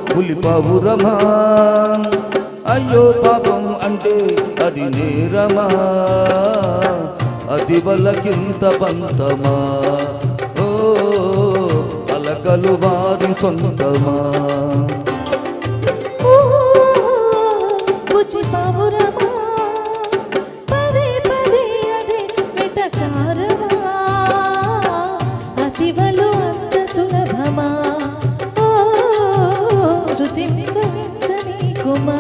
పులి పావురమా అయ్యో పాపం అంటే అది నేరమా అది వలకింత పంతమా ఓ అలకలు వారి సొంతమా పులి పావురమా పదే పదే అదే వెటకారమా అది వలు అంత సులభమా కుమా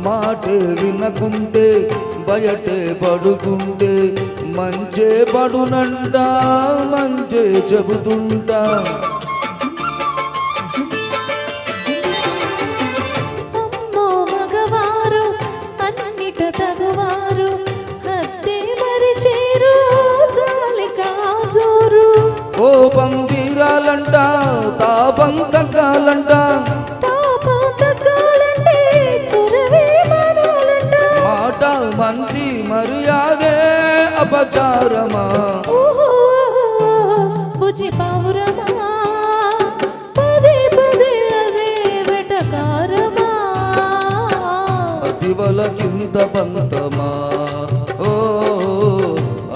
మాటే వినకుంటే బయటే పడుకుంటే మంచే పడునంట మంచే చెబుతుంటా అమ్మో మగవారు అన్నిట తగవారు హద్దే మరిచేరు చాలి కాజోరు కోపం తీరాలంట తాపం తగ్గాలంట మంచి మర్యాదే అపచారమా బుజ్జి పావురమా పదే పదే అదే వెటకారమా అది వలకింత పంతమా ఓ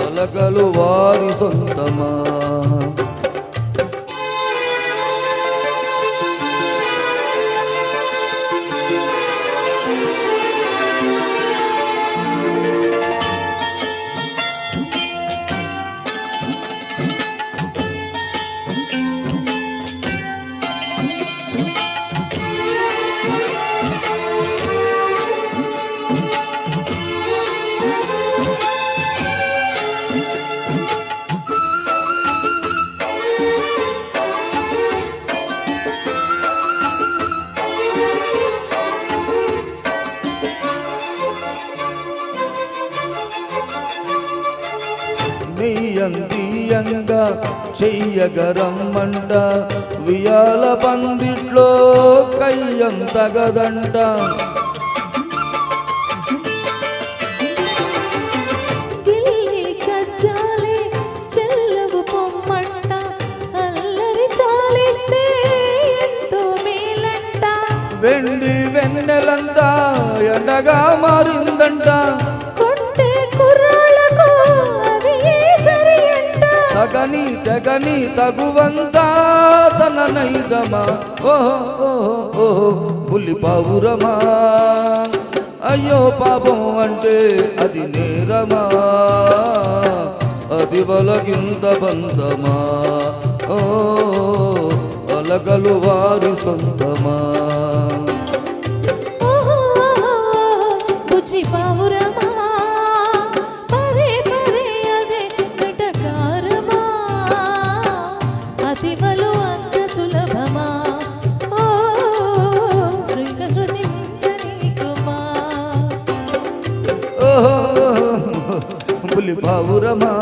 అలకలు వారి సొంతమా నీయంగా చెయ్యగరమ్మంట వియాల పందిట్లో కయ్యం తగదంట గిల్లి కజ్జాలే చెల్లవు పొమ్మంట అల్లరి చాలిస్తే ఎంతో మేలంట వెండి వెన్నెలంతా ఎండగా మారిందంట తగని తెగని తగువంతా తన నైదమా ఓహో పులి పావురమా అయ్యో పాపం అంటే అది నేరమా అది వలకింత బంధమా ఓ అలగలు వారి సొంతమా బుజ్జి పావురమా అతివలు అంత సులభమా ఓ శ్రీకృతి కుమా పులి పావురమా